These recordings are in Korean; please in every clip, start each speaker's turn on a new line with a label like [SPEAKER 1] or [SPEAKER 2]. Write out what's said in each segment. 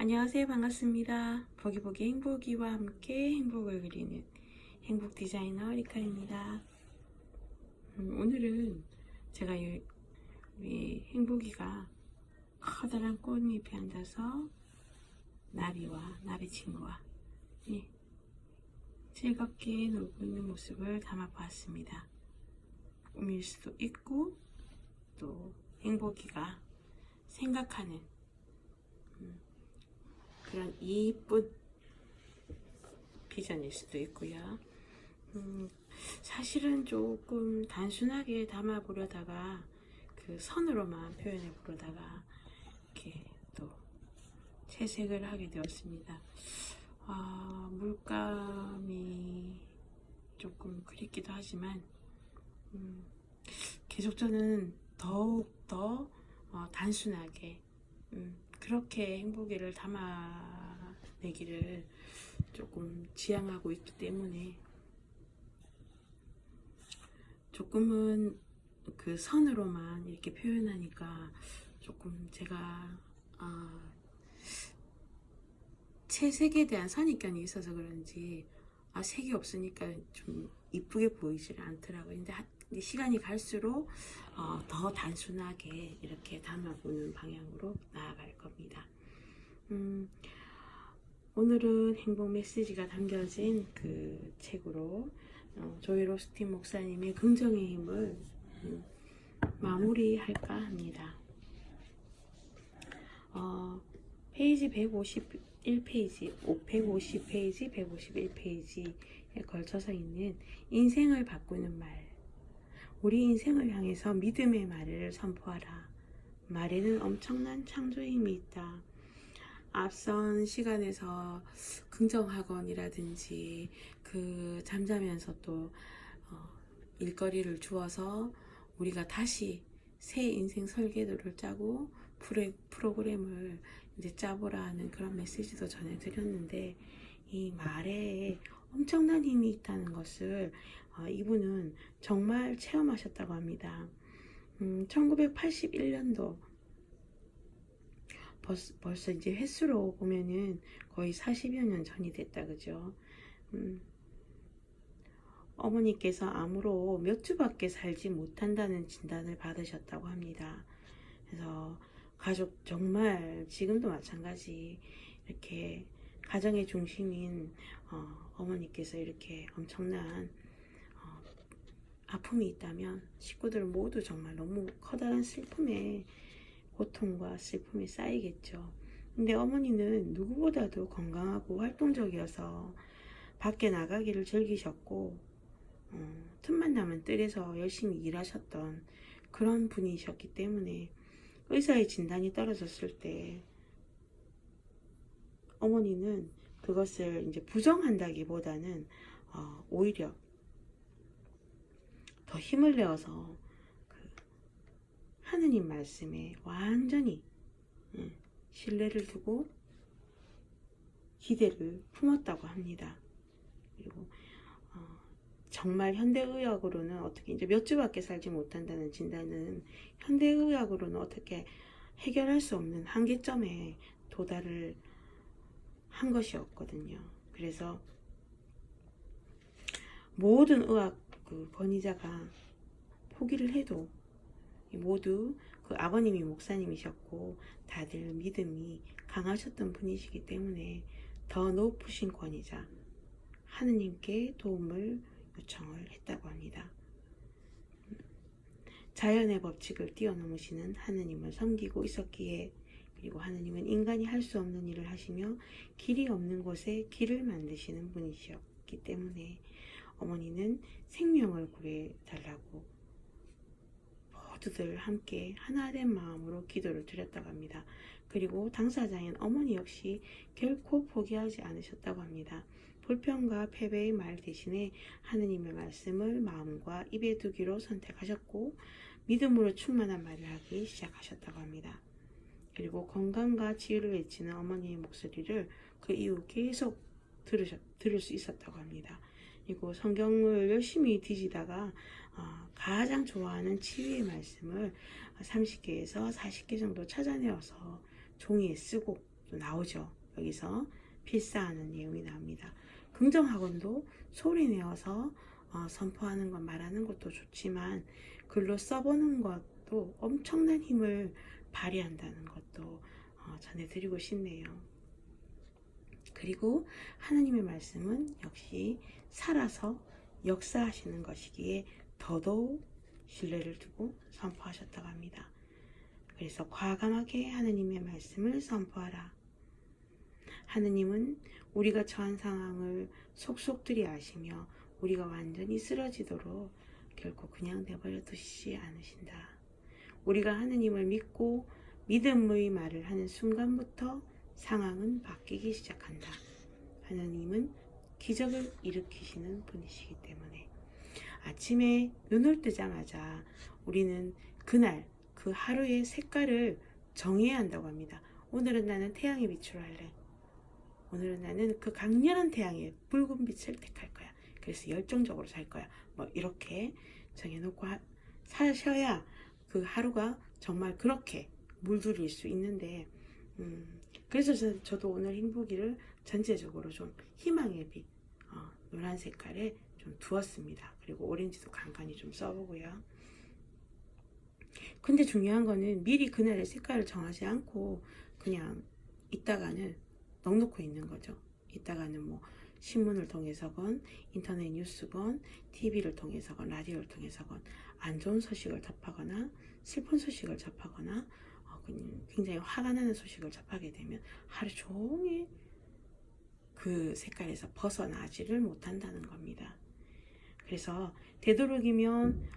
[SPEAKER 1] 안녕하세요. 반갑습니다. 보기보기 행복이와 함께 행복을 그리는 행복 디자이너 리카입니다. 오늘은 제가 우리 행복이가 커다란 꽃잎에 앉아서 나비와 나비 친구와 즐겁게 놀고 있는 모습을 담아보았습니다. 꿈일 수도 있고 또 행복이가 생각하는 그런 이쁜 비전일 수도 있고요. 사실은 조금 단순하게 담아보려다가 그 선으로만 표현해 보려다가 이렇게 또 채색을 하게 되었습니다. 물감이 조금 그립기도 하지만 계속 저는 더욱 더 단순하게 그렇게 행복이를 담아내기를 조금 지향하고 있기 때문에 조금은 그 선으로만 이렇게 표현하니까 조금 제가 채색에 대한 선입견이 있어서 그런지 색이 없으니까 좀 이쁘게 보이질 않더라고요. 근데 시간이 갈수록 더 단순하게 이렇게 담아보는 방향으로 나아갈 겁니다. 오늘은 행복 메시지가 담겨진 그 책으로 조이 로스틴 목사님의 긍정의 힘을 마무리할까 합니다. 페이지 151페이지, 150페이지, 151페이지에 걸쳐서 있는 인생을 바꾸는 말. 우리 인생을 향해서 믿음의 말을 선포하라. 말에는 엄청난 창조의 힘이 있다. 앞선 시간에서 긍정학원이라든지 잠자면서 또 일거리를 주어서 우리가 다시 새 인생 설계도를 짜고 프로그램을 이제 짜보라 하는 그런 메시지도 전해드렸는데, 이 말에 엄청난 힘이 있다는 것을 이분은 정말 체험하셨다고 합니다. 1981년도 벌써 이제 횟수로 보면은 거의 40여 년 전이 됐다, 그죠? 어머니께서 암으로 몇 주밖에 살지 못한다는 진단을 받으셨다고 합니다. 그래서 가족 정말 지금도 마찬가지 이렇게 가정의 중심인 어머니께서 이렇게 엄청난 아픔이 있다면 식구들 모두 정말 너무 커다란 슬픔에 고통과 슬픔이 쌓이겠죠. 근데 어머니는 누구보다도 건강하고 활동적이어서 밖에 나가기를 즐기셨고 틈만 나면 뜰에서 열심히 일하셨던 그런 분이셨기 때문에 의사의 진단이 떨어졌을 때 어머니는 그것을 이제 부정한다기보다는 오히려 더 힘을 내어서 하느님 말씀에 완전히 신뢰를 두고 기대를 품었다고 합니다. 그리고 정말 현대의학으로는 어떻게 이제 몇 주밖에 살지 못한다는 진단은 현대의학으로는 어떻게 해결할 수 없는 한계점에 도달을 한 것이었거든요. 그래서 모든 의학 권위자가 포기를 해도 모두 아버님이 목사님이셨고 다들 믿음이 강하셨던 분이시기 때문에 더 높으신 권위자 하느님께 도움을 요청을 했다고 합니다. 자연의 법칙을 뛰어넘으시는 하느님을 섬기고 있었기에, 그리고 하느님은 인간이 할 수 없는 일을 하시며 길이 없는 곳에 길을 만드시는 분이셨기 때문에 어머니는 생명을 구해달라고 모두들 함께 하나된 마음으로 기도를 드렸다고 합니다. 그리고 당사자인 어머니 역시 결코 포기하지 않으셨다고 합니다. 불평과 패배의 말 대신에 하느님의 말씀을 마음과 입에 두기로 선택하셨고 믿음으로 충만한 말을 하기 시작하셨다고 합니다. 그리고 건강과 치유를 외치는 어머니의 목소리를 그 이후 계속 들을 수 있었다고 합니다. 그리고 성경을 열심히 뒤지다가 가장 좋아하는 치유의 말씀을 30개에서 40개 정도 찾아내어서 종이에 쓰고 또 나오죠. 여기서 필사하는 내용이 나옵니다. 긍정학원도 소리내어서 선포하는 것, 말하는 것도 좋지만 글로 써보는 것도 엄청난 힘을 발휘한다는 것도 전해드리고 싶네요. 그리고 하나님의 말씀은 역시 살아서 역사하시는 것이기에 더더욱 신뢰를 두고 선포하셨다고 합니다. 그래서 과감하게 하느님의 말씀을 선포하라. 하느님은 우리가 처한 상황을 속속들이 아시며 우리가 완전히 쓰러지도록 결코 그냥 내버려 두시지 않으신다. 우리가 하느님을 믿고 믿음의 말을 하는 순간부터 상황은 바뀌기 시작한다. 하느님은 기적을 일으키시는 분이시기 때문에 아침에 눈을 뜨자마자 우리는 그날 그 하루의 색깔을 정해야 한다고 합니다. 오늘은 나는 태양의 빛으로 할래. 오늘은 나는 그 강렬한 태양의 붉은 빛을 택할 거야. 그래서 열정적으로 살 거야. 뭐 이렇게 정해놓고 사셔야 그 하루가 정말 그렇게 물들일 수 있는데 그래서 저도 오늘 행복이를 전체적으로 좀 희망의 빛 노란 색깔에 좀 두었습니다. 그리고 오렌지도 간간히 좀 써보고요. 근데 중요한 거는 미리 그날의 색깔을 정하지 않고 그냥 있다가는 넉놓고 있는 거죠. 있다가는 뭐 신문을 통해서건 인터넷 뉴스건 TV를 통해서건 라디오를 통해서건 안 좋은 소식을 접하거나 슬픈 소식을 접하거나 굉장히 화가 나는 소식을 접하게 되면 하루 종일 그 색깔에서 벗어나지를 못한다는 겁니다. 그래서 되도록이면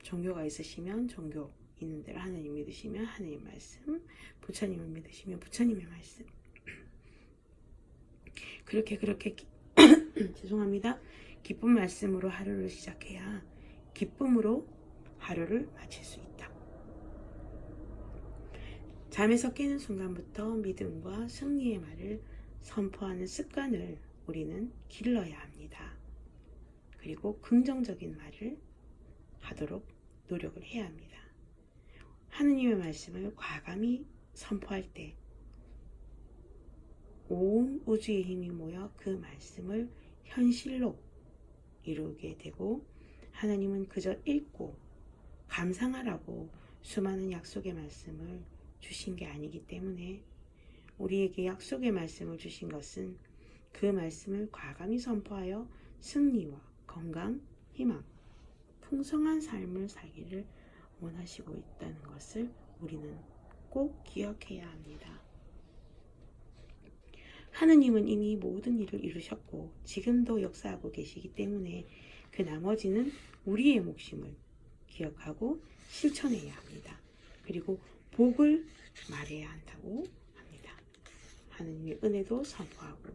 [SPEAKER 1] 종교가 있으시면 종교 있는 대로 하나님 믿으시면 하나님 말씀, 부처님을 믿으시면 부처님의 말씀 그렇게 죄송합니다. 기쁜 말씀으로 하루를 시작해야 기쁨으로 하루를 마칠 수 있다. 잠에서 깨는 순간부터 믿음과 승리의 말을 선포하는 습관을 우리는 길러야 합니다. 그리고 긍정적인 말을 하도록 노력을 해야 합니다. 하느님의 말씀을 과감히 선포할 때 온 우주의 힘이 모여 그 말씀을 현실로 이루게 되고 하나님은 그저 읽고 감상하라고 수많은 약속의 말씀을 주신 게 아니기 때문에 우리에게 약속의 말씀을 주신 것은 그 말씀을 과감히 선포하여 승리와 건강, 희망, 풍성한 삶을 살기를 원하시고 있다는 것을 우리는 꼭 기억해야 합니다. 하느님은 이미 모든 일을 이루셨고 지금도 역사하고 계시기 때문에 그 나머지는 우리의 몫임을 기억하고 실천해야 합니다. 그리고 복을 말해야 한다고 합니다. 하느님의 은혜도 선포하고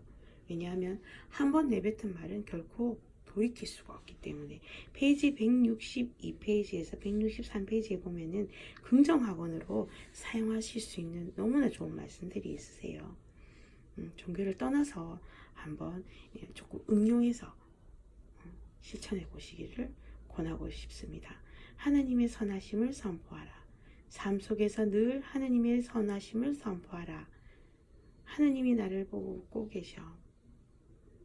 [SPEAKER 1] 왜냐하면 한번 내뱉은 말은 결코 돌이킬 수가 없기 때문에 페이지 162페이지에서 163페이지에 보면은 긍정학원으로 사용하실 수 있는 너무나 좋은 말씀들이 있으세요. 종교를 떠나서 한번 조금 응용해서 실천해 보시기를 권하고 싶습니다. 하나님의 선하심을 선포하라. 삶 속에서 늘 하나님의 선하심을 선포하라. 하나님이 나를 보고 웃고 계셔.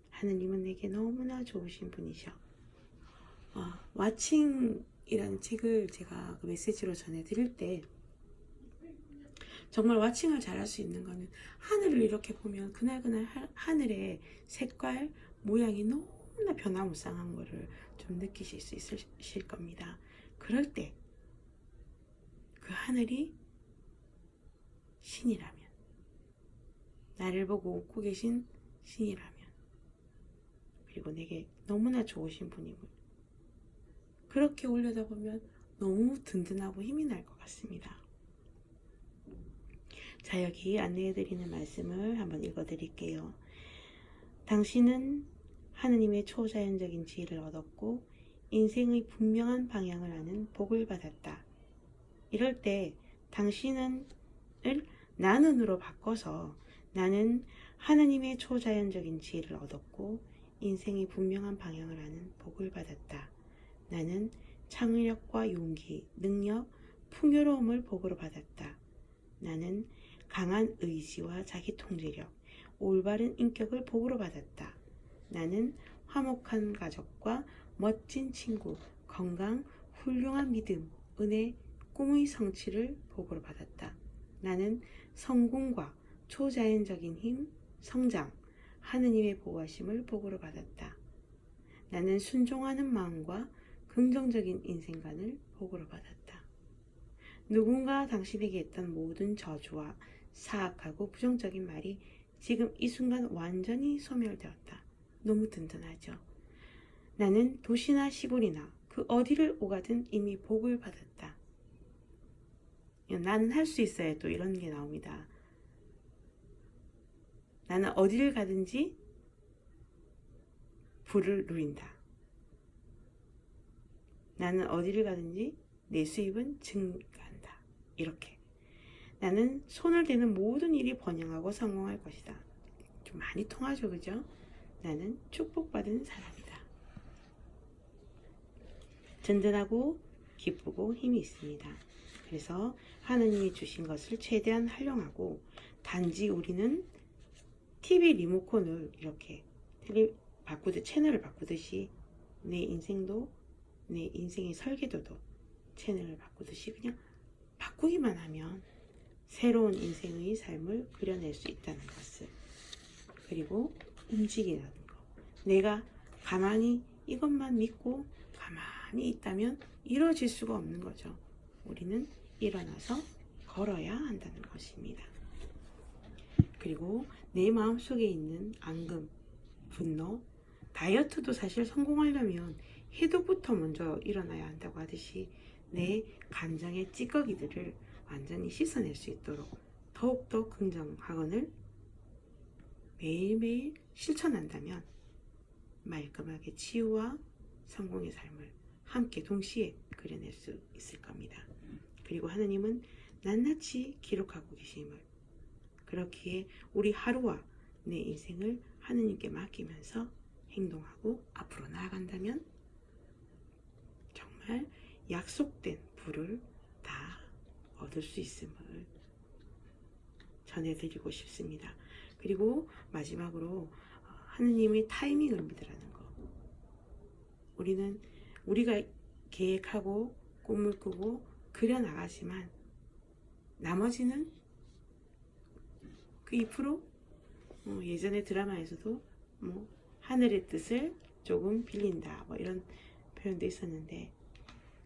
[SPEAKER 1] 하나님은 내게 너무나 좋으신 분이셔. 와칭이라는 책을 제가 그 메시지로 전해드릴 때 정말 와칭을 잘할 수 있는 거는 하늘을 이렇게 보면 그날그날 하늘의 색깔, 모양이 너무나 변화무쌍한 거를 좀 느끼실 수 있으실 겁니다. 그럴 때 그 하늘이 신이라면, 나를 보고 웃고 계신 신이라면, 그리고 내게 너무나 좋으신 분임을 그렇게 올려다보면 너무 든든하고 힘이 날 것 같습니다. 자, 여기 안내해드리는 말씀을 한번 읽어드릴게요. 당신은 하느님의 초자연적인 지혜를 얻었고 인생의 분명한 방향을 아는 복을 받았다. 이럴 때 당신은 나는으로 바꿔서 나는 하느님의 초자연적인 지혜를 얻었고 인생의 분명한 방향을 아는 복을 받았다. 나는 창의력과 용기, 능력, 풍요로움을 복으로 받았다. 나는 강한 의지와 자기 통제력, 올바른 인격을 복으로 받았다. 나는 화목한 가족과 멋진 친구, 건강, 훌륭한 믿음, 은혜, 꿈의 성취를 복으로 받았다. 나는 성공과 초자연적인 힘, 성장, 하느님의 보호하심을 복으로 받았다. 나는 순종하는 마음과 긍정적인 인생관을 복으로 받았다. 누군가 당신에게 했던 모든 저주와 사악하고 부정적인 말이 지금 이 순간 완전히 소멸되었다. 너무 든든하죠. 나는 도시나 시골이나 그 어디를 오가든 이미 복을 받았다. 나는 할 수 있어야 또 이런 게 나옵니다. 나는 어디를 가든지 부를 누린다. 나는 어디를 가든지 내 수입은 증가한다. 이렇게. 나는 손을 대는 모든 일이 번영하고 성공할 것이다. 좀 많이 통하죠, 그죠? 나는 축복받은 사람이다. 든든하고 기쁘고 힘이 있습니다. 그래서 하느님이 주신 것을 최대한 활용하고, 단지 우리는 TV 리모컨을 이렇게 채널을 바꾸듯이 내 인생도, 내 인생의 설계도도 채널을 바꾸듯이 그냥 바꾸기만 하면 새로운 인생의 삶을 그려낼 수 있다는 것을, 그리고 움직이라는 것. 내가 가만히 이것만 믿고 가만히 있다면 이루어질 수가 없는 거죠. 우리는 일어나서 걸어야 한다는 것입니다. 그리고 내 마음속에 있는 앙금, 분노, 다이어트도 사실 성공하려면 해독부터 먼저 일어나야 한다고 하듯이 내 감정의 찌꺼기들을 완전히 씻어낼 수 있도록 더욱더 긍정학원을 매일매일 실천한다면 말끔하게 치유와 성공의 삶을 함께 동시에 그려낼 수 있을 겁니다. 그리고 하느님은 낱낱이 기록하고 계심을, 그렇기에 우리 하루와 내 인생을 하느님께 맡기면서 행동하고 앞으로 나아간다면 정말 약속된 부를 다 얻을 수 있음을 전해드리고 싶습니다. 그리고 마지막으로 하느님의 타이밍을 믿으라는 거. 우리가 계획하고 꿈을 꾸고 그려나가지만 나머지는 그 2% 예전에 드라마에서도 하늘의 뜻을 조금 빌린다 이런 표현도 있었는데,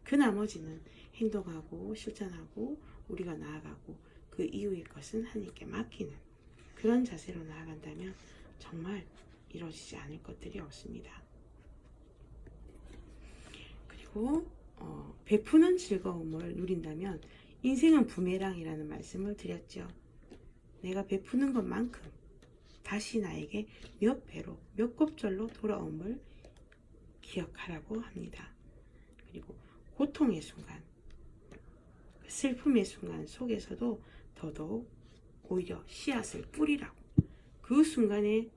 [SPEAKER 1] 그 나머지는 행동하고 실천하고 우리가 나아가고 그 이후의 것은 하나님께 맡기는 그런 자세로 나아간다면 정말 이루어지지 않을 것들이 없습니다. 그리고 베푸는 즐거움을 누린다면 인생은 부메랑이라는 말씀을 드렸죠. 내가 베푸는 것만큼 다시 나에게 몇 배로 몇 곱절로 돌아옴을 기억하라고 합니다. 그리고 고통의 순간, 슬픔의 순간 속에서도 더더욱 오히려 씨앗을 뿌리라고. 그 순간에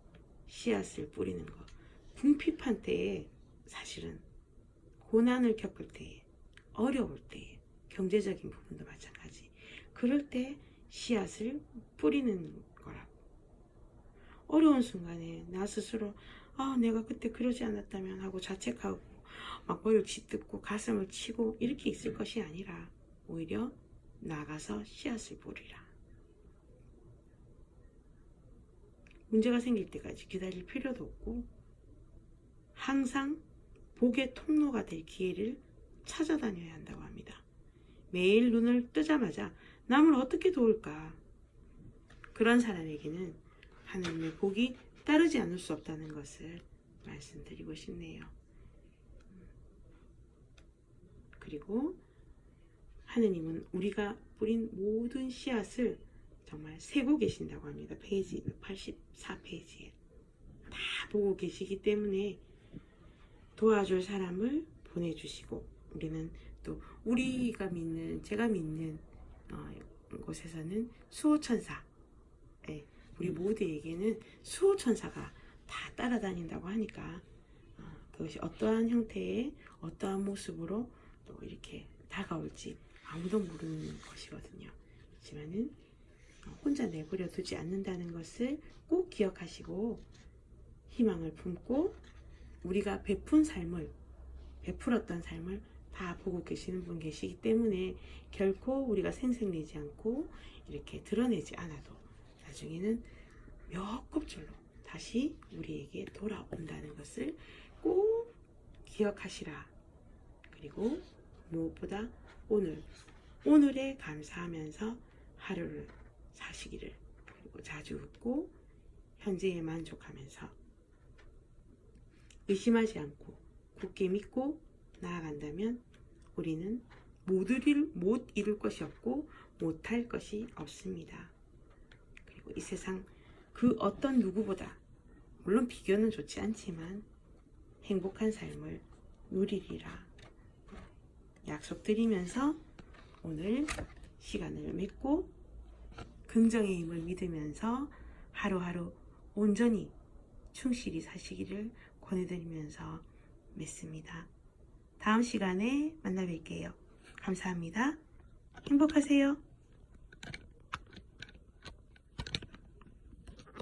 [SPEAKER 1] 씨앗을 뿌리는 것. 궁핍한 때에, 사실은 고난을 겪을 때에, 어려울 때에, 경제적인 부분도 마찬가지. 그럴 때 씨앗을 뿌리는 거라고. 어려운 순간에 나 스스로 내가 그때 그러지 않았다면 하고 자책하고 막 머리를 짓듣고 가슴을 치고 이렇게 있을 것이 아니라 오히려 나가서 씨앗을 뿌리라. 문제가 생길 때까지 기다릴 필요도 없고 항상 복의 통로가 될 기회를 찾아다녀야 한다고 합니다. 매일 눈을 뜨자마자 남을 어떻게 도울까? 그런 사람에게는 하나님의 복이 따르지 않을 수 없다는 것을 말씀드리고 싶네요. 그리고 하느님은 우리가 뿌린 모든 씨앗을 정말 세고 계신다고 합니다. 페이지 84페이지에 다 보고 계시기 때문에 도와줄 사람을 보내주시고, 우리는 또 제가 믿는 곳에서는 수호천사, 우리 모두에게는 수호천사가 다 따라다닌다고 하니까 그것이 어떠한 형태의 어떠한 모습으로 또 이렇게 다가올지 아무도 모르는 것이거든요. 하지만은 혼자 내버려 두지 않는다는 것을 꼭 기억하시고 희망을 품고 우리가 베풀었던 삶을 다 보고 계시는 분 계시기 때문에 결코 우리가 생색내지 않고 이렇게 드러내지 않아도 나중에는 몇 곱절로 다시 우리에게 돌아온다는 것을 꼭 기억하시라. 그리고 무엇보다 오늘에 감사하면서 하루를 사시기를, 그리고 자주 웃고 현재에 만족하면서 의심하지 않고 굳게 믿고 나아간다면 우리는 못 이룰 것이 없고 못할 것이 없습니다. 그리고 이 세상 그 어떤 누구보다, 물론 비교는 좋지 않지만 행복한 삶을 누리리라 약속드리면서 오늘 시간을 맺고 긍정의 힘을 믿으면서 하루하루 온전히 충실히 사시기를 권해드리면서 맺습니다. 다음 시간에 만나 뵐게요. 감사합니다. 행복하세요.